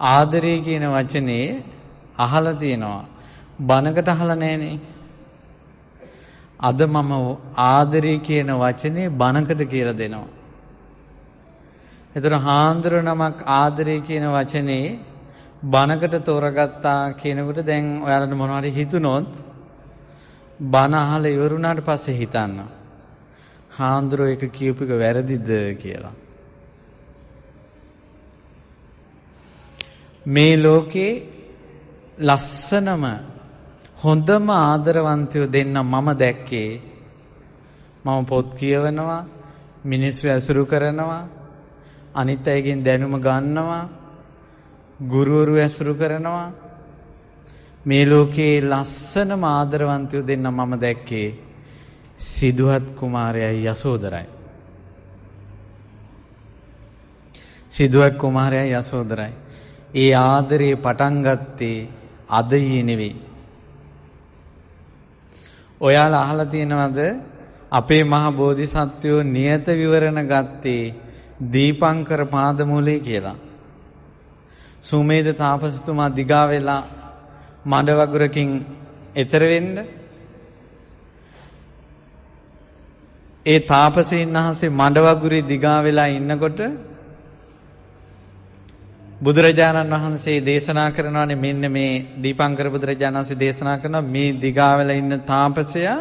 ආදරය කියන වචනේ අහලා තියෙනවා. බණකට අහලා නැහනේ. අද මම ආදරය කියන වචනේ බණකට කියලා දෙනවා. ඒතර හාන්දුර නමක් ආදරය කියන වචනේ බණකට තෝරගත්තා කියනකොට දැන් ඔයාලට මොනවද හිතුනොත් බණ අහලා ඉවරුණාට පස්සේ හිතන්න. හාන්දුර එක කියපු එක වැරදිද කියලා. මේ ලෝකේ ලස්සනම හොඳම ආදරවන්තයෝ දෙන්න මම දැක්කේ. මම පොත් කියවනවා, මිනිස්සු ඇසුරු කරනවා, අනිත් අයගෙන් දැනුම ගන්නවා, ගුරුවරු ඇසුරු කරනවා. මේ ලෝකේ ලස්සනම ආදරවන්තයෝ දෙන්න මම දැක්කේ සිදුහත් කුමාරයයි යසෝදරයි. සිදුහත් කුමාරයයි යසෝදරයි. ඒ ආදරේ පටන් ගත්තේ අද නෙවෙයි. ඔයාලා අහලා තියෙනවද අපේ මහ බෝධිසත්වයෝ නියත විවරණ ගත්තේ දීපංකර පාදමූලයේ කියලා. සුමේද තාපසතුමා දිගා වෙලා මඩ වගුරකින් එතර වෙන්න ඒ තාපසීන් වහන්සේ මඩ වගුරේ දිගා වෙලා ඉන්නකොට බුදුරජාණන් වහන්සේ දේශනා කරනවානේ මෙන්න මේ දීපංකර බුදුරජාණන් වහන්සේ දේශනා කරනවා මේ දිගා වෙලා ඉන්න තාපසයා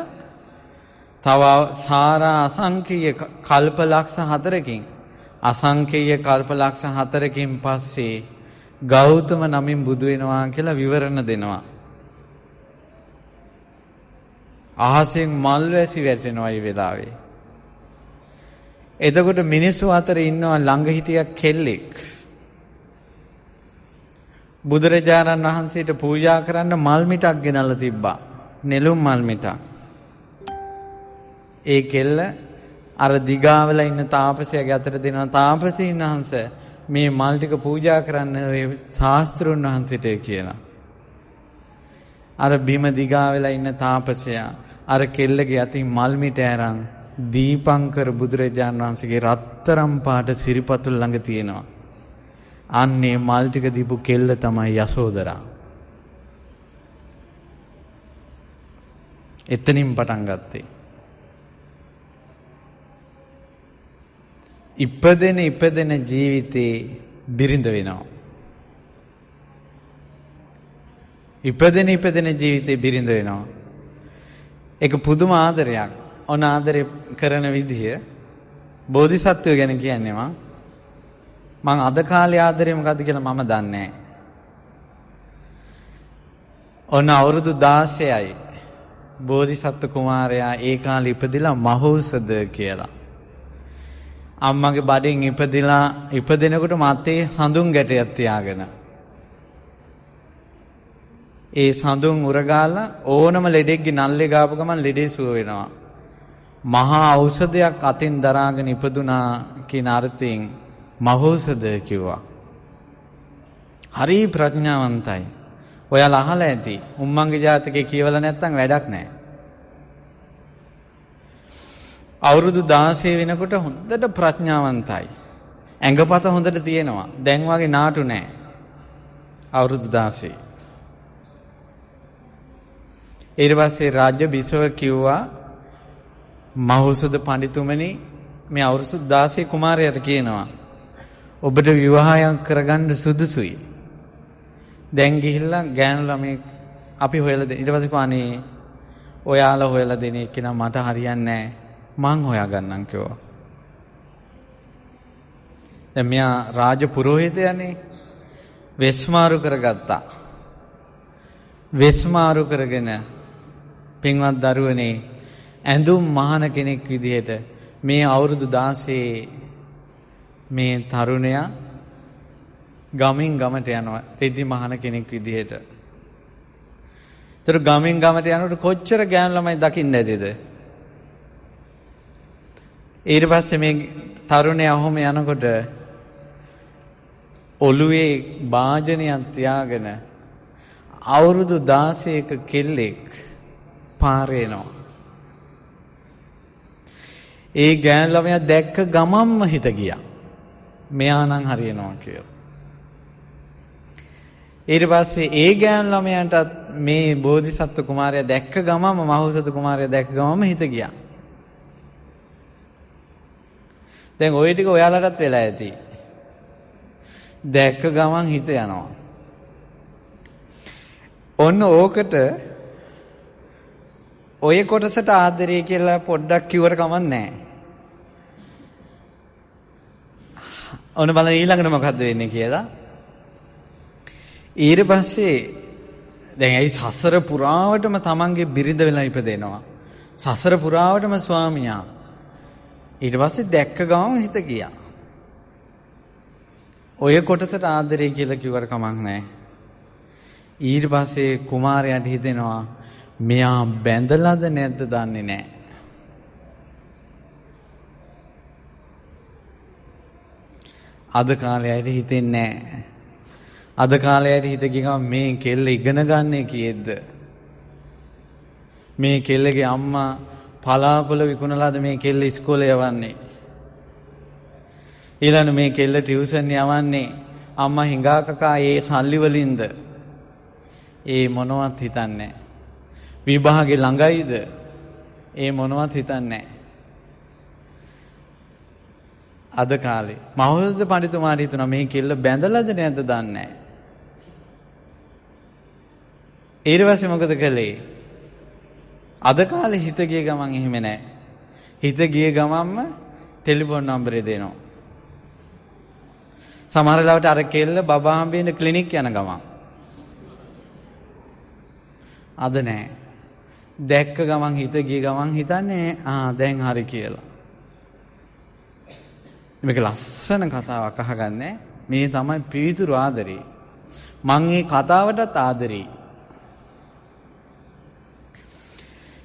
තව සාරා අසංකේය කල්පලක්ෂ 4කින් අසංකේය කල්පලක්ෂ 4කින් පස්සේ ගෞතම නමින් බුදු වෙනවා කියලා විවරණ දෙනවා. අහසෙන් මල් වැසි වැටෙනවා මේ වෙලාවේ. එතකොට මිනිස්සු අතර ඉන්නවා ළඟ හිටිය කෙල්ලෙක්. බුදුරජාණන් වහන්සේට පූජා කරන්න මල් මිටක් ගෙනල්ලා තිබ්බා. නෙළුම් මල් මිටක්. ඒ කෙල්ල අර දිගාවල ඉන්න තාපසයාගේ අතට දෙනවා තාපසීන් වහන්සේ මේ මල් ටික පූජා කරන්න ඔය ශාස්ත්‍රුන් වහන්සේට කියලා. අර බිම දිගාවල ඉන්න තාපසයා අර කෙල්ලගේ අතින් මල් මිට අරන් දීපංකර බුදුරජාණන් වහන්සේගේ රත්තරම් පාට සිරිපතුල් ළඟ තියෙනවා. අන්නේ මල් ටික දීපු කෙල්ල තමයි යසෝදරා. එතනින් පටන් ගත්තේ. ඉපදෙන ජීවිතේ බිරිඳ වෙනවා. ඉපදෙන ජීවිතේ බිරිඳ වෙනවා. ඒක පුදුම ආදරයක්. ඔන ආදරේ කරන විදිය බෝධිසත්වය ගැන කියන්නේ මං අද කාලේ ආදරේ මොකද්ද කියලා මම දන්නේ නැහැ. ඔන්න අවුරුදු 16යි බෝධිසත්ව කුමාරයා ඒ කාලේ ඉපදිලා මහෞෂධ කියලා. අම්මගේ බඩෙන් ඉපදෙනකොට මතේ සඳුන් ගැටයක් තියාගෙන. ඒ සඳුන් උරගාලා ඕනම ලෙඩෙක්ගේ නල්ලේ ගාපු ගමන් ලෙඩේ සුව වෙනවා. මහා ඖෂධයක් අතින් දරාගෙන ඉපදුනා කියන අර්ථයෙන් මහෞෂධ කිව්වා. හරි ප්‍රඥාවන්තයි. ඔයාලා අහලා ඇති. උම්මන්ගේ ජාතකේ කියවලා නැත්නම් වැඩක් නැහැ. අවුරුදු 16 වෙනකොට හොඳට ප්‍රඥාවන්තයි. ඇඟපත හොඳට තියෙනවා. දැන් වගේ නාටු නැහැ. අවුරුදු 16. ඊට පස්සේ රාජ්‍ය බිසව කිව්වා මහෞෂධ පඬිතුමනි මේ අවුරුදු 16 කුමාරයාට කියනවා ඔබට විවාහයක් කරගන්න සුදුසුයි. දැන් ගිහිල්ලා ගෑනු ළමයි අපි හොයලා දෙන්න. ඊට පස්සේ කෝනේ ඔයාලා හොයලා දෙන එක නම් මට හරියන්නේ නැහැ. මං හොයාගන්නම් කිව්වා. දැන් මෙයා රාජ පුරෝහිතයනේ වෙස්මාරු කරගත්තා. වෙස්මාරු කරගෙන පින්වත් දරුවනේ ඇඳුම් මහන කෙනෙක් විදිහට මේ අවුරුදු 16 මේ තරුණයා ගමින් ගමට යනවා රෙදි මහන කෙනෙක් විදිහට. ඒතර ගමින් ගමට යනකොට කොච්චර ගෑනු ළමයි දකින්න ඇතිද? ඊට පස්සේ මේ තරුණයා ඔහොම යනකොට ඔළුවේ වාජනයක් තියාගෙන අවුරුදු 16ක කෙල්ලෙක් පාරේ යනවා. ඒ ගෑනු ළමයා දැක්ක ගමම්ම හිත ගියා. මෙයා නම් හරියනවා කියලා. ඊට පස්සේ ඒ ගෑනු ළමයාටත් මේ බෝධිසත්ව කුමාරයා දැක්ක ගමම මහෞෂධ කුමාරයා දැක්ක ගමම හිත ගියා. දැන් ওই ටික ඔයාලටත් වෙලා ඇති. දැක්ක ගමන් හිත යනවා. ඔන්න ඕකට ඔය කොටසට ආදරේ කියලා පොඩ්ඩක් කිව්වට කමක් නැහැ. ඔන්න බලන්න ඊළඟට මොකද්ද වෙන්නේ කියලා. ඊට පස්සේ දැන් ඇයි සසර පුරාවටම තමන්ගේ බිරිඳ වෙලා ඉපදෙනවා. සසර පුරාවටම ස්වාමියා. ඊට පස්සේ දැක්ක ගමන් හිත ගියා. ඔය කොටසට ආදරේ කියලා කිව්වට කමක් නැහැ. ඊට පස්සේ කුමාරයාට හිතෙනවා මෙයා බැඳලාද නැද්ද දන්නේ නැහැ. අද කාලයට හිතෙන්නේ නැහැ. අද කාලයට හිත ගියම මේ කෙල්ල ඉගෙන ගන්නේ කීයේද? මේ කෙල්ලගේ අම්මා පලාපොළ විකුණලාද මේ කෙල්ල ඉස්කෝලේ යවන්නේ? ඊළඟ මේ කෙල්ල ටියුෂන් යවන්නේ අම්මා හිඟා කකා ඒ සල්ලි වලින්ද? ඒ මොනවත් හිතන්නේ. විභාගේ ළඟයිද? ඒ මොනවත් හිතන්නේ. අද කාලේ මහෞෂධ පඬිතුමාට හිතුණා මේ කෙල්ල බැඳලාද නැද්ද දන්නේ නැහැ. ඊට පස්සේ මොකද කළේ? අද කාලේ හිත ගිය ගමන් එහෙම නැහැ. හිත ගිය ගමන්ම ටෙලිෆෝන් නම්බරේ දෙනවා. සමහර වෙලාවට අර කෙල්ල බබා හම්බෙන්න ක්ලිනික් යන ගමන්. අද නැහැ. දැක්ක ගමන් හිත ගිය ගමන් හිතන්නේ දැන් හරි කියලා. මේක ලස්සන කතාවක් අහගන්නේ. මේ තමයි පීතුරු ආදරේ. මං මේ කතාවටත් ආදරේ.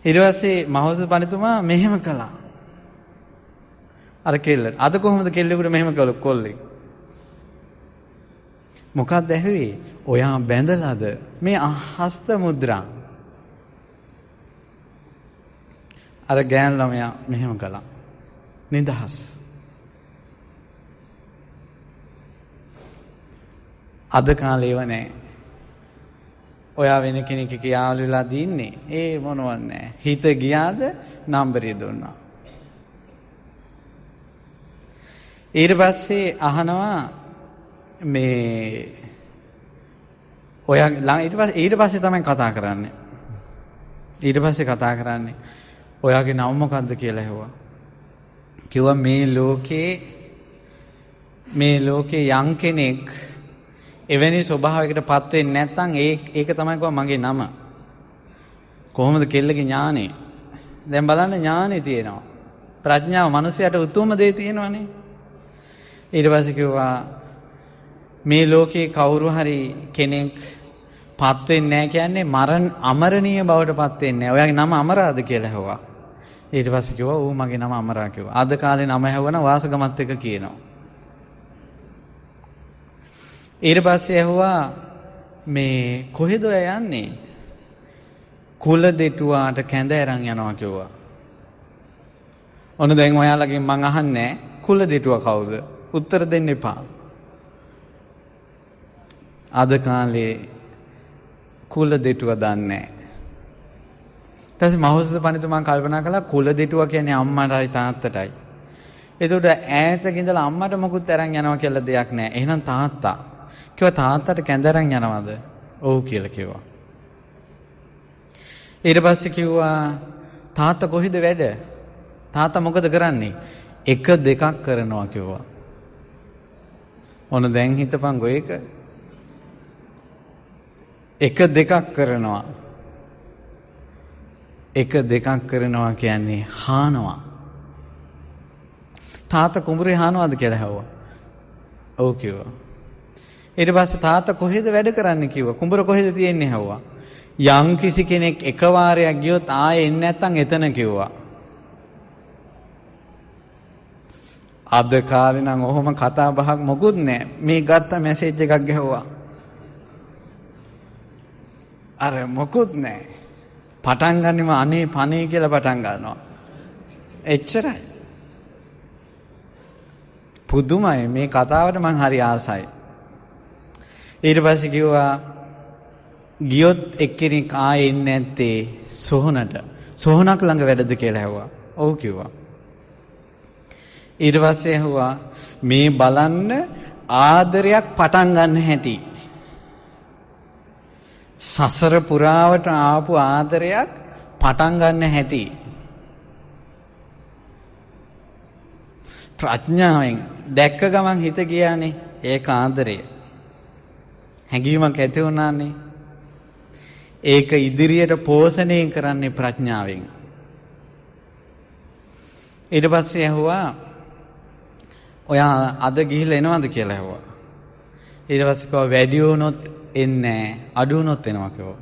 ඊට පස්සේ මහෞෂධ පඬිතුමා මෙහෙම කළා. අර කෙල්ල. අද කොහොමද කෙල්ලෙකුට මෙහෙම කළොත් කොල්ලෙක්? මොකක්ද ඇහුවේ? ඔයා බැඳලාද? මේ හස්ත මුද්‍රා. අර ගෑන් ළමයා මෙහෙම කළා. නිදහස්. අද කාලේ ඒව නැහැ. ඔයා වෙන කෙනෙක් කියාවලු වෙලා දින්නේ. ඒ මොනවත් නැහැ. හිත ගියාද නම්බරේ දුන්නා. ඊට පස්සේ අහනවා මේ ඔයා ඊට පස්සේ තමයි කතා කරන්නේ. ඊට පස්සේ කතා කරන්නේ ඔයාගේ නම මොකද්ද කියලා ඇහුවා. කිව්වා මේ ලෝකේ යම් කෙනෙක් එවැනි ස්වභාවයකටපත් වෙන්නේ නැත්නම් ඒක තමයි කිව්වා මගේ නම. කොහොමද කෙල්ලගේ ඥානෙ? දැන් බලන්න ඥානෙ තියෙනවා. ප්‍රඥාව මිනිසයාට උතුම්ම දේ තියෙනවනේ. ඊට පස්සේ කිව්වා මේ ලෝකේ කවුරු හරි කෙනෙක් පත් වෙන්නේ නැහැ කියන්නේ අමරණීය බවට පත් වෙන්නේ නැහැ. ඔයාගේ නම අමරාද කියලා ඇහුවා. ඊට පස්සේ කිව්වා ඌ මගේ නම අමරා කිව්වා. අද කාලේ නම ඇහුවනම් වාසගමත් එක කියනවා. ඊට පස්සේ ඇහුවා මේ කොහෙද ඔය යන්නේ? කුල දෙටුවාට කැඳ අරන් යනවා කිව්වා. ඔන්න දැන් ඔයාලගෙන් මං අහන්නේ කුල දෙටුවා කවුද? උත්තර දෙන්න එපා. අද කාලේ කුල දෙටුවා දන්නේ නැහැ. ඊට පස්සේ මහෞෂධ පඬිතුමා කල්පනා කළා කුල දෙටුවා කියන්නේ අම්මටයි තාත්තටයි. එතකොට ඈතක ඉඳලා අම්මට මොකුත් අරන් යනවා කියලා දෙයක් නැහැ. එහෙනම් තාත්තා. කිව්වා තාත්තට කැඳ අරන් යනවද? ඔව් කියලා කිව්වා. ඊට පස්සේ කිව්වා තාත්තා කොහෙද වැඩ? තාත්තා මොකද කරන්නේ? 1 2ක් කරනවා කිව්වා. ඔන්න දැන් හිතපන්කෝ ඒක. 1 2ක් කරනවා. 1 2ක් කරනවා කියන්නේ හානවා. තාත්තා කුඹුරේ හානවාද කියලා ඇහුවා. ඔව් කිව්වා. ඊට පස්සේ තාත්තා කොහෙද වැඩ කරන්නේ කිව්වා. කුඹුර කොහෙද තියෙන්නේ ඇහුවා. යම් කිසි කෙනෙක් එකවාරයක් ගියොත් ආයේ එන්නේ නැත්තම් එතන කිව්වා. අද කාලේ නම් ඔහොම කතා බහක් මොකුත් නැහැ. මේ ගත්ත මැසේජ් එකක් ගැහුවා. අර මොකුත් නැහැ. පටන් ගන්නෙම අනේ පනේ කියලා පටන් ගන්නවා. එච්චරයි. පුදුමයි මේ කතාවට මං හරි ආසයි. ඊට පස්සේ කිව්වා ගියොත් එක්කෙනෙක් ආයේ එන්නේ නැත්තේ සොහනට. සොහනක් ළඟ වැඩද කියලා ඇහුවා. ඔව් කිව්වා. ඊට පස්සේ ඇහුවා මේ බලන්න ආදරයක් පටන් ගන්න හැටි. සසර පුරාවට ආපු ආදරයක් පටන් ගන්න හැටි. ප්‍රඥාවෙන් දැක්ක ගමන් හිත ගියානේ ඒක ආදරය. හැඟීමක් ඇති වුණානේ. ඒක ඉදිරියට පෝෂණය කරන්නේ ප්‍රඥාවෙන්. ඊට පස්සේ ඇහුවා ඔයා අද ගිහිල්ලා එනවද කියලා ඇහුවා. ඊට පස්සේ කිව්වා වැඩි වුණොත් එන්නේ නැහැ, අඩු වුණොත් එනවා කිව්වා.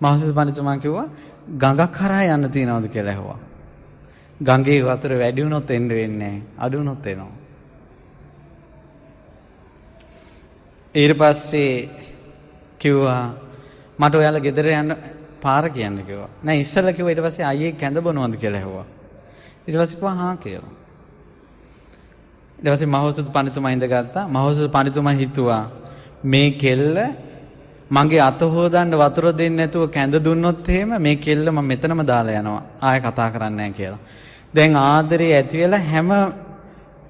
මහසස් පඬිතුමා කිව්වා ගඟක් හරහා යන්න තියනවද කියලා ඇහුවා. ගඟේ වතුර වැඩි වුණොත් එන්න වෙන්නේ නැහැ, අඩු වුණොත් එනවා. ඊට පස්සේ කිව්වා මට ඔයාලා ගෙදර යන්න පාර කියන්න කිව්වා. නෑ ඉස්සෙල්ලා කිව්වා ඊට පස්සේ අයියේ කැඳ බොනවද කියලා ඇහුවා. ඊට පස්සේ කිව්වා හා කියලා. ඊට පස්සේ මහෞෂධ පඬිතුමා ඉඳගත්තා. මහෞෂධ පඬිතුමා හිතුවා මේ කෙල්ල මගේ අත හොදන්න වතුර දෙන්නේ නැතුව කැඳ දුන්නොත් එහෙම මේ කෙල්ල මම මෙතනම දාලා යනවා. ආයෙ කතා කරන්නේ නැහැ කියලා. දැන් ආදරේ ඇති වෙලා හැම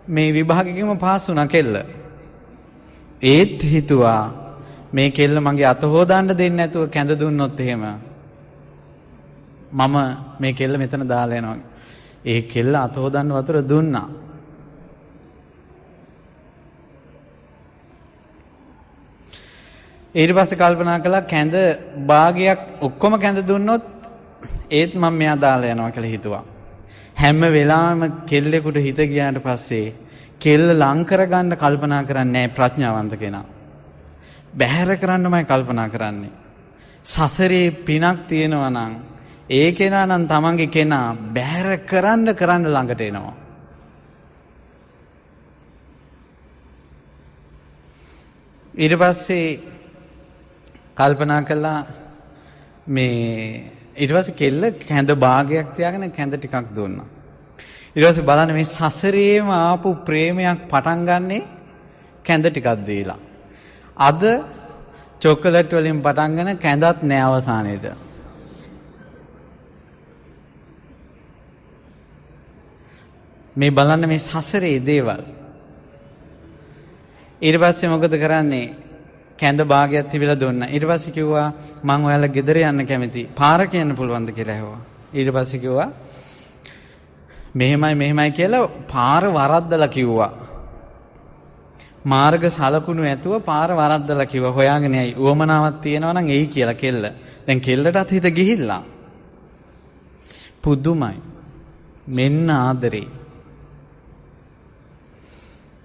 මේ විභාගෙකම පාස් වුණා කෙල්ල. ඒත් හිතුවා මේ කෙල්ල මගේ අත හොදන්න දෙන්නේ නැතුව කැඳ දුන්නොත් එහෙම මම මේ කෙල්ල මෙතන දාලා යනවා. ඒ කෙල්ල අත හොදන්න වතුර දුන්නා. ඊට පස්සේ කල්පනා කළා කැඳ භාගයක් ඔක්කොම කැඳ දුන්නොත් ඒත් මම මෙයා දාලා යනවා කියලා හිතුවා. හැම වෙලාවෙම කෙල්ලෙකුට හිත ගියාට පස්සේ කෙල්ල ලං කරගන්න කල්පනා කරන්නේ නැහැ ප්‍රඥාවන්ත කෙනා. බැහැර කරන්නමයි කල්පනා කරන්නේ. සසරේ පිනක් තියෙනවා නම් ඒ කෙනා නම් තමන්ගේ කෙනා බැහැර කරන්න ළඟට එනවා. ඊට පස්සේ කල්පනා කළා මේ ඊට පස්සේ කෙල්ල කැඳ භාගයක් තියාගෙන කැඳ ටිකක් දුන්නා. ඊට පස්සේ බලන්න මේ සසරේම ආපු ප්‍රේමයක් පටන් ගන්නෙ කැඳ ටිකක් දීලා. අද චොකලට් වලින් පටන්ගෙන කැඳත් නෑ අවසානයේද. මේ බලන්න මේ සසරේ දේවල්. ඊට පස්සේ මොකද කරන්නේ? කැඳ භාගයක් තිබිලා දුන්නා. ඊට පස්සේ කිව්වා මං ඔයාලා ගෙදර යන්න කැමති. පාර කියන්න පුළුවන්ද කියලා ඇහුවා. ඊට පස්සේ කිව්වා මෙහෙමයි කියලා පාර වරද්දලා කිව්වා. මාර්ග සලකුණු ඇතුව පාර වරද්දලා කිව්වා. හොයාගෙන යයි. උවමනාවක් තියෙනවා නම් එයි කියලා කෙල්ල. දැන් කෙල්ලටත් හිත ගිහිල්ලා. පුදුමයි. මෙන්න ආදරේ.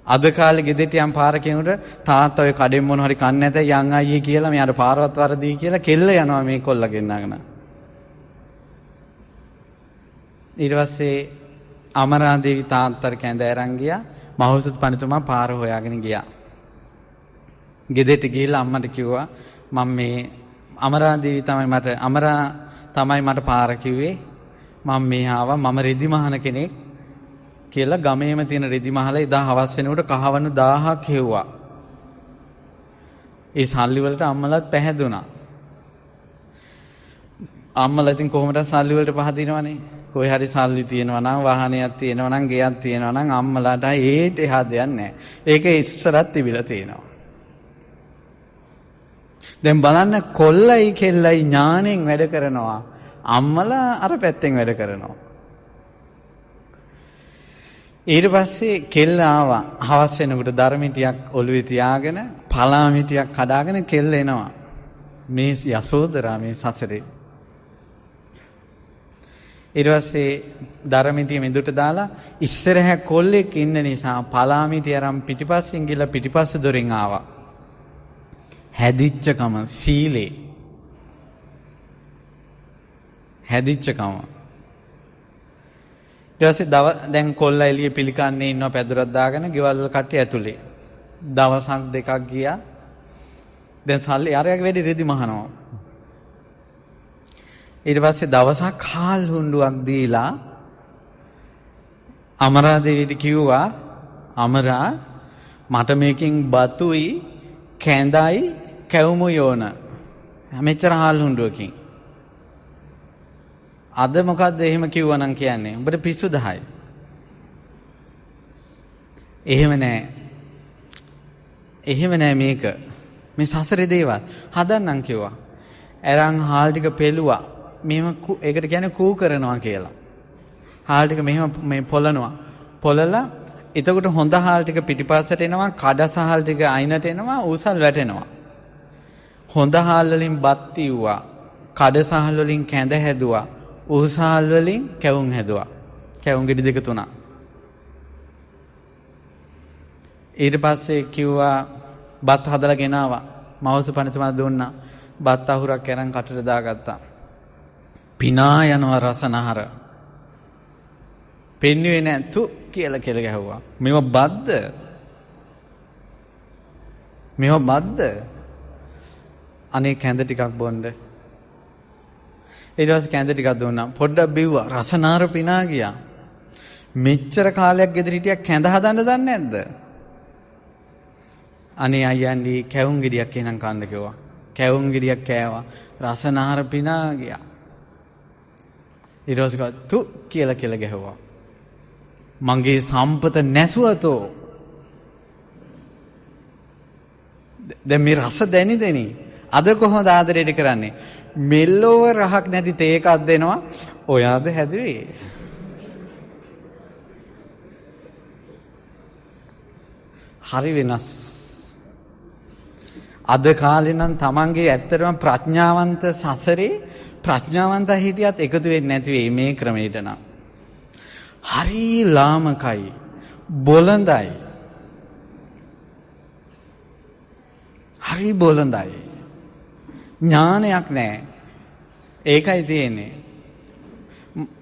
අද කාලේ ගෙදෙට යම් පාර කෙනෙකුට තාත්තා ඔය කඩෙන් මොන හරි කන්නේ නැත යන් අයියේ කියලා මෙයාට පාරවත් වරදී කියලා කෙල්ල යනවා මේ කොල්ලා ගෙන්නගෙන. ඊට පස්සේ අමරාදේවි තාත්තර කැඳ අරන් ගියා. මහෞෂධ පඬිතුමා පාර හොයාගෙන ගියා. ගෙදෙට ගිහිල්ලා අම්මට කිව්වා මම මේ අමරාදේවි තමයි මට පාර කිව්වේ. මම මේ ආවා මම රෙදි මහන කෙනෙක් කියලා ගමේම තියෙන රෙදි මහලා එදා හවස් වෙනකොට කහවණු 1000ක් හෙව්වා. ඒ සල්ලි වලට අම්මලාත් පැහැදුනා. අම්මලා ඉතින් කොහොමද සල්ලි වලට පහදිනවනේ. කොයි හරි සල්ලි තියෙනවා නම් වාහනයක් තියෙනවා නම් ගෙයක් තියෙනවා නම් අම්මලාට ඒට එහා දෙයක් නැහැ. ඒක ඉස්සරත් තිබිලා තියෙනවා. දැන් බලන්න කොල්ලයි කෙල්ලයි ඥාණයෙන් වැඩ කරනවා. අම්මලා අර පැත්තෙන් වැඩ කරනවා. ඊට පස්සේ කෙල්ල ආවා. හවස් වෙනකොට ධර්මිතියක් ඔළුවේ තියාගෙන පලාමිතියක් කඩාගෙන කෙල්ල එනවා. මේ යසෝදරා මේ සසරේ. ඊට පස්සේ ධර්මිතිය මෙදුට දාලා ඉස්සරහ කොල්ලෙක් ඉන්න නිසා පලාමිතිය අරන් පිටිපස්සෙන් ගිහලා පිටිපස්ස දොරෙන් ආවා. හැදිච්චකම සීලේ. හැදිච්චකම. ඊට පස්සේ දැන් කොල්ලා එළිය පිළිකන්නේ ඉන්නවා පැදුරක් දාගෙන ගෙවල් වල කට්ටිය ඇතුලේ. දවසක් දෙකක් ගියා. දැන් සල්ලි අරයාගේ වැඩි රෙදි මහනවා. ඊට පස්සේ දවසක් කාල් හුණ්ඩුවක් දීලා අමරාදේවිට කිව්වා අමරා මට මේකෙන් බතුයි කැඳයි කැවුමු යෝන මෙච්චර හාල් හුඬුවකින්. අද මොකද්ද එහෙම කිව්වනම් කියන්නේ? උඹට පිස්සු 10යි. එහෙම නෑ. එහෙම නෑ මේක. මේ සසරේ දේවල් හදන්නම් කිව්වා. අරන් හාල් ටික පෙළුවා. මෙහෙම ඒකට කියන්නේ කූ කරනවා කියලා. හාල් ටික මෙහෙම මේ පොළනවා. පොළලා එතකොට හොඳ හාල් ටික පිටිපස්සට එනවා, කඩස හාල් ටික අයිනට එනවා, ඌසල් වැටෙනවා. හොඳ හාල් වලින් බත් ඉව්වා, කඩස හාල් වලින් කැඳ හැදුවා, ඌසල් වලින් කැවුම් හැදුවා. කැවුම් ගෙඩි දෙක තුනක්. ඊට පස්සේ කිව්වා බත් හදලා ගෙනාවා. මවුස පණතුමා දුන්නා. බත් අහුරක් අරන් කටට දාගත්තා. පිනා යනවා රසනහර. පෙන්නුවේ නැතු කියලා කෙල ගැහුවා. මේව බද්ද? මේව බද්ද? අනේ කැඳ ටිකක් බොන්න. ඊට පස්සේ කැඳ ටිකක් දුන්නා. පොඩ්ඩක් බිව්වා. රසනහර පිනා ගියා. මෙච්චර කාලයක් ගෙදර හිටියක් කැඳ හදන්න දන්නේ නැද්ද? අනේ අයියන්ඩි කැවුම් ගෙඩියක් එහෙනම් කන්න කිව්වා. කැවුම් ගෙඩියක් කෑවා. රසනහර පිනා ගියා. ඊට පස්සේ තු කියලා කෙල ගැහුවා. මගේ සම්පත නැසුවතෝ. දැන් මේ රස දැනි අද කොහොමද ආදරයට කරන්නේ? මෙල්ලෝව රහක් නැති තේ එකක් දෙනවා. ඔයාද හැදුවේ? හරි වෙනස්. අද කාලේ නම් Tamange ඇත්තටම ප්‍රඥාවන්ත සසරේ ප්‍රඥාවන්ත හිටියත් එකතු වෙන්නේ නැති වෙයි මේ ක්‍රමයට නම්. හරි ලාමකයි, බොළඳයි. හරි බොළඳයි. ඥානයක් නැහැ. ඒකයි තියෙන්නේ.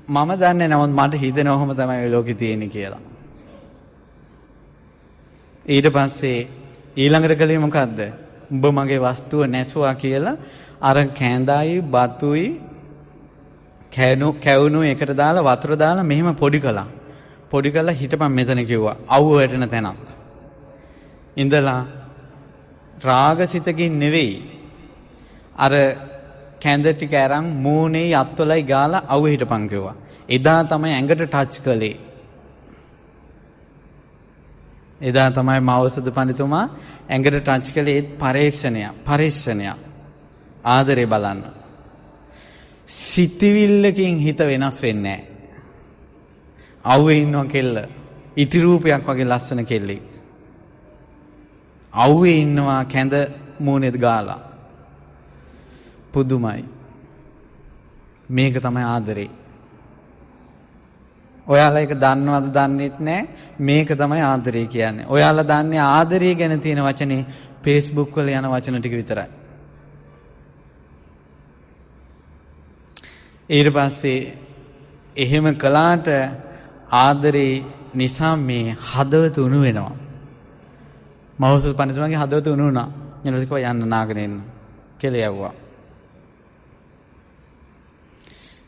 මම දන්නේ නමුත් මට හිතෙනවා ඔහොම තමයි මේ ලෝකේ තියෙන්නේ කියලා. ඊට පස්සේ ඊළඟට කලේ මොකද්ද? උඹ මගේ වස්තුව නැසුවා කියලා අර කැඳායි බතුයි කැවුණු එකට දාලා වතුර දාලා මෙහෙම පොඩි කළා. පොඩි කළා හිටපන් මෙතන කිව්වා. අවුව වැටෙන තැනක්. ඉඳලා රාගසිතකින් නෙවෙයි. අර කැඳ ටික අරන් මූණේ අත්වලයි ගාලා අවුව හිටපන් කිව්වා. එදා තමයි ඇඟට ටච් කළේ. එදා තමයි මවසද පඬිතුමා ඇඟට ටච් කළේ. ඒත් පරීක්ෂණයක්. ආදරේ බලන්න. සිතවිල්ලකින් හිත වෙනස් වෙන්නේ නැහැ. අවුවේ ඉන්නවා කෙල්ල. ඉටි රූපයක් වගේ ලස්සන කෙල්ලෙක්. අවුවේ ඉන්නවා කැඳ මූණෙත් ගාලා. පුදුමයි. මේක තමයි ආදරේ. ඔයාලා ඒක දන්නවද දන්නෙත් නැහැ. මේක තමයි ආදරේ කියන්නේ. ඔයාලා දන්නේ ආදරේ ගැන තියෙන වචනේ Facebook වල යන වචන ටික විතරයි. ඊට පස්සේ එහෙම කළාට ආදරේ නිසා මේ හදවත උණු වෙනවා. මවුසල් පඬිතුමාගේ හදවත උණු වුණා. ඊට පස්සේ කිව්වා යන්න නාගෙන එන්න කියලා යවුවා.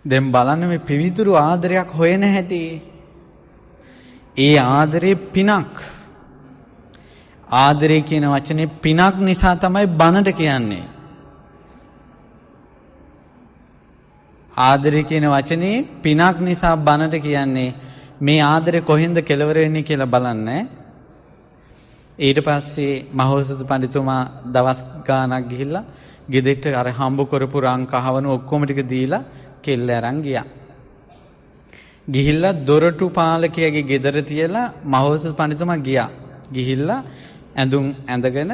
දැන් බලන්න මේ පිවිතුරු ආදරයක් හොයන හැටි. ඒ ආදරේ පිනක්. ආදරේ කියන වචනේ පිනක් නිසා තමයි බනට කියන්නේ. ආදරේ කියන වචනේ පිනක් නිසා බනට කියන්නේ. මේ ආදරේ කොහෙන්ද කෙලවර වෙන්නේ කියලා බලන්න. ඊට පස්සේ මහෞෂධ පඬිතුමා දවස් ගාණක් ගිහිල්ලා ගෙදෙට්ට අර හම්බ කරපු රං කහවණු ඔක්කොම ටික දීලා කෙල්ල අරන් ගියා. ගිහිල්ලා දොරටු පාලකයාගේ ගෙදර තියලා මහෞෂධ පඬිතුමා ගියා. ගිහිල්ලා ඇඳුම් ඇඳගෙන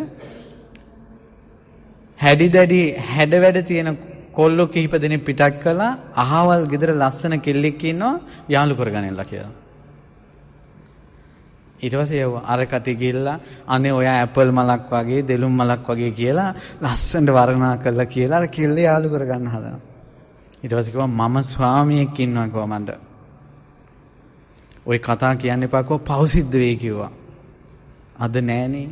හැඩි දැඩි හැඩ වැඩ තියෙන කොල්ලෝ කිහිප දෙනෙක් පිටක් කළා. අහවල් ගෙදර ලස්සන කෙල්ලෙක් ඉන්නවා යාළු කරගන්නilla කියලා. ඊට පස්සේ අර කටි ගිහිල්ලා අනේ ඔයා ඇපල් මලක් වගේ දෙලුම් මලක් වගේ කියලා ලස්සනට වර්ණනා කළා කියලා අර කෙල්ල යාළු කරගන්න හදනවා. ඊට පස්සේ කිව්වා මම ස්වාමියෙක් ඉන්නවා කිව්වා මන්ට. ওই කතා කියන්න එපා කෝ පව් සිද්ධ වෙයි කිව්වා. අද නෑනේ.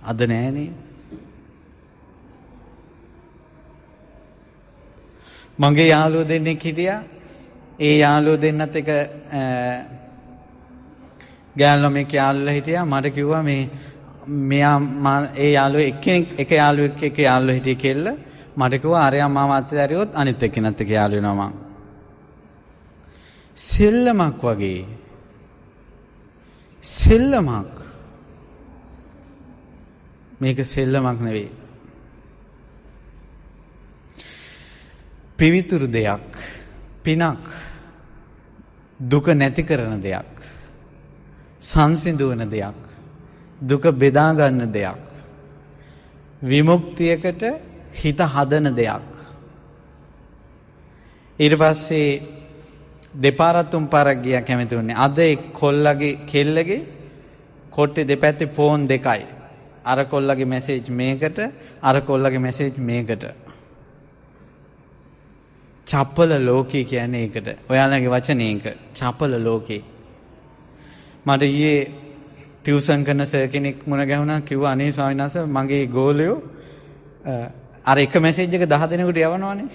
අද නෑනේ. මගේ යාළුවෝ දෙන්නෙක් හිටියා. ඒ යාළුවෝ දෙන්නත් එක ගෑනු ළමෙක් යාළුවලා හිටියා. මට කිව්වා මෙයා ඒ යාළුව එක යාළුවෙක් එක යාළුව හිටිය කෙල්ල. මට කිව්වා අරයා මාව අත්හැරියොත් අනිත් එක්කෙනත් එක්ක යාළු වෙනවා මං. සෙල්ලමක් වගේ. සෙල්ලමක්. මේක සෙල්ලමක් නෙවෙයි. පිවිතුරු දෙයක්. පිනක්. දුක නැති කරන දෙයක්. සංසිඳුවන දෙයක්. දුක බෙදා ගන්න දෙයක්. විමුක්තියකට හිත හදන දෙයක්. ඊට පස්සේ දෙපාරක් තුන් පාරක් ගියා කැමති වුණේ. අද කොල්ලගේ කෙල්ලගේ කොට්ටේ දෙපැත්තේ ෆෝන් දෙකයි. අර කොල්ලගේ මැසේජ් මේකට, අර කොල්ලගේ මැසේජ් මේකට. චපල ලෝකේ කියන්නේ ඒකට. ඔයාලගේ වචනේ ඒක. චපල ලෝකේ. මට ඊයේ ටියුෂන් කරන සර් කෙනෙක් මුණ ගැහුණා. කිව්වා අනේ ස්වාමීන් වහන්සේ මගේ ගෝලයෝ අර එක මැසේජ් එක 10 දෙනෙකුට යවනවනේ.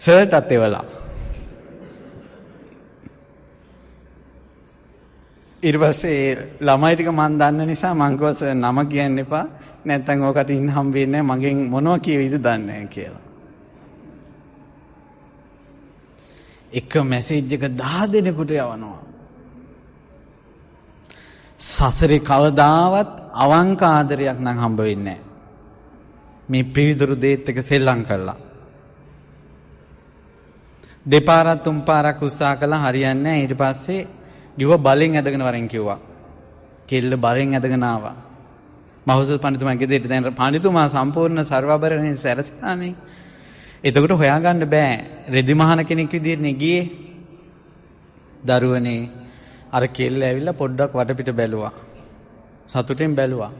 සර්ටත් එවලා. ඊට පස්සේ ළමයි ටික මන් දන්න නිසා මං කිව්වා සර් නම කියන්න එපා. නැත්තම් ඔකට ඉන්න හම් වෙන්නේ නැහැ. මගෙන් මොනවා කියවිද දන්නේ නැහැ කියලා. එක මැසේජ් එක 10 දෙනෙකුට යවනවා. සසරේ කවදාවත් අවංක ආදරයක් නම් හම්බ වෙන්නේ නැහැ. මේ පිවිතුරු දෙයත් එක සෙල්ලම් කළා. දෙපාරක් තුන් පාරක් උත්සාහ කළා හරියන්නේ නැහැ. ඊට පස්සේ ගිහුව බලෙන් ඇදගෙන වරෙන් කිව්වා. කෙල්ල බලෙන් ඇදගෙන ආවා. මහෞෂධ පඬිතුමා ගෙදරට දැන් පඬිතුමා සම්පූර්ණ සර්වබරණේ සැරසලානේ. එතකොට හොයාගන්න බෑ. රෙදි මහන කෙනෙක් විදිහට ගියේ. දරුවනේ අර කෙල්ල ඇවිල්ලා පොඩ්ඩක් වටපිට බැලුවා. සතුටින් බැලුවා.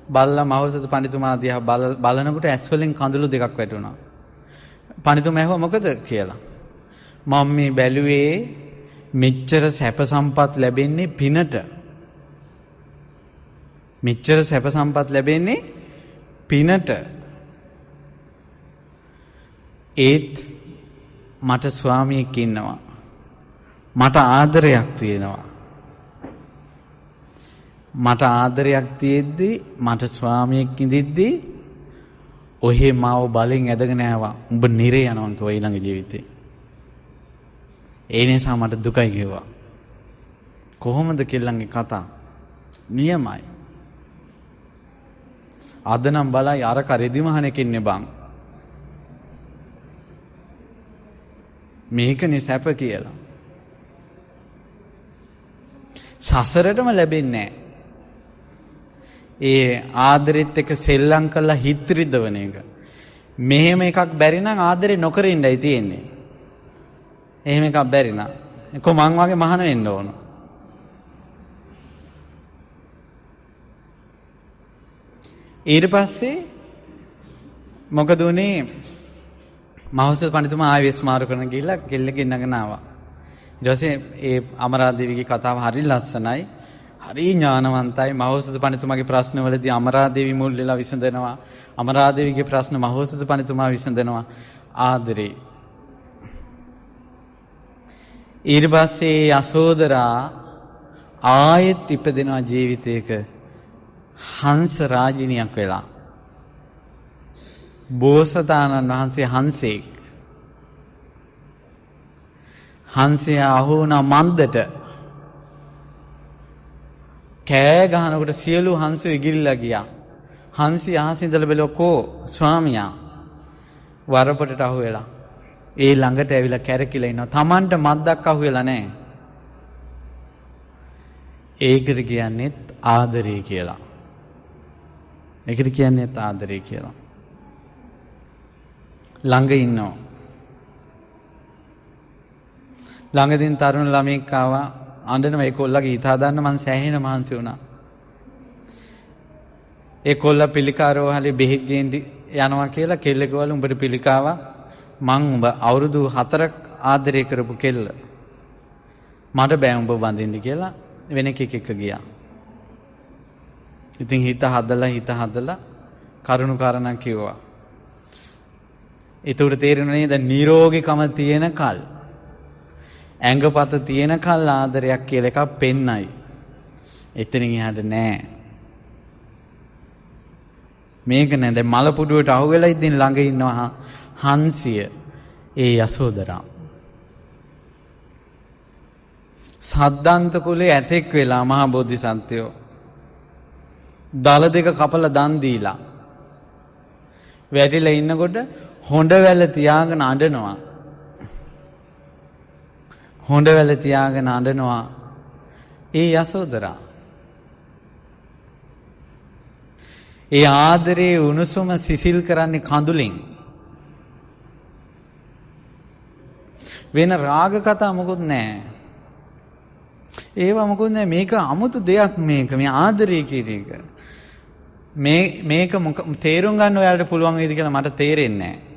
බල්ලා මහෞෂධ පඬිතුමා දිහා බලනකොට ඇස් වලින් කඳුළු දෙකක් වැටුණා. පඬිතුමා ඇහුවා මොකද කියලා. මම මේ බැලුවේ මෙච්චර සැප සම්පත් ලැබෙන්නේ පිනට. මෙච්චර සැප සම්පත් ලැබෙන්නේ පිනට. ඒත් මට ස්වාමියෙක් ඉන්නවා. මට ආදරයක් තියෙනවා. මට ආදරයක් තියෙද්දි මට ස්වාමියෙක් ඉඳිද්දි ඔහේ මාව බලෙන් ඇදගෙන ආවා. උඹ නිරේ යනවා කිව්වා ඊළඟ ජීවිතේ. ඒ නිසා මට දුකයි කිව්වා. කොහොමද කෙල්ලන්ගේ කතා? නියමයි. අද නම් බලයි අර කරෙදි මහණෙක් ඉන්නේ බං. මේකනේ සැප කියලා. සසරටම ලැබෙන්නේ නැහැ. ඒ ආදරෙත් එක්ක සෙල්ලම් කරලා හිත රිදවන එක. මෙහෙම එකක් බැරි නම් ආදරේ නොකර ඉඳයි තියෙන්නේ. එහෙම එකක් බැරි නම් කො මං වගේ මහාන වෙන්න ඕන. ඊට පස්සේ මොකද උනේ? මහෞෂධ පඬිතුමා ආයෙත් මාරු කරන ගිහිල්ලා කෙල්ලගේ නගන ආවා. ඊට පස්සේ ඒ අමරාදේවිගේ කතාව හරි ලස්සනයි. හරි ඥානවන්තයි. මහෞෂධ පඬිතුමාගේ ප්‍රශ්නවලදී අමරාදේවි මුල් වෙලා විසඳනවා. අමරාදේවිගේ ප්‍රශ්න මහෞෂධ පඬිතුමා විසඳනවා. ආදරේ. ඊට පස්සේ යසෝදරා ආයෙත් ඉපදෙනවා ජීවිතයක හංස රාජිනියක් වෙලා. බෝසතාණන් වහන්සේ හංසෙක්. හංසයා අහු වුණා මන්දට. කෑ ගහනකොට සියලු හංසෝ ඉගිරිලා ගියා. හංසි අහසින් ඉඳලා බැලුවා කෝ ස්වාමියා වරපටට අහු වෙලා. ඒ ළඟට ඇවිල්ලා කැරකිලා ඉන්නවා. Tamanට මද්දක් අහු වෙලා නැහැ. ඒකට කියන්නේත් ආදරේ කියලා. ඒකට කියන්නේත් ආදරේ කියලා. ළඟ ඉන්නවා. ළඟදීන් තරුණ ළමෙක් ආවා. අඬනවා. ඒ කොල්ලගේ හිත හදන්න මං සෑහෙන මහන්සි වුණා. ඒ කොල්ල පිළිකාරෝහලේ බෙහෙත් ගේන්දි යනවා කියලා කෙල්ලකවල උඹට පිළිකාවා. මං උඹ අවුරුදු 4ක් ආදරය කරපු කෙල්ල. මට බෑ උඹ වඳින්න කියලා වෙන එකෙක් ගියා. ඉතින් හිත හදලා කරුණු කාරණා කිව්වා. ඒතර තේරෙන්නේ නේද? නිරෝගීකම තියෙන කල්, ඇඟපත තියෙන කල් ආදරයක් කියලා එකක් පෙන්නයි. එතනින් එහාට නෑ. මේක නෑ. දැන් මල පුඩුවට අහුවෙලා ඉඳින් ළඟ ඉන්නවා හංසිය. ඒ යසෝදරා. සද්දන්ත කුලේ ඇතෙක් වෙලා මහා බෝධිසත්වයෝ දල දෙක කපලා දන් දීලා වැටිලා ඉන්නකොට හොඬ වැල තියාගෙන අඬනවා. හොඬ වැල තියාගෙන අඬනවා. ඒ යසෝදරා. ඒ ආදරේ උණුසුම සිසිල් කරන්නේ කඳුලින්. වෙන රාග කතා මොකුත් නැහැ. ඒවා මොකුත් නැහැ. මේක 아무තු දෙයක් මේක. මේ ආදරය කියන එක. මේක තේරුම් ගන්න ඔයාලට පුළුවන් වේද කියලා මට තේරෙන්නේ නැහැ.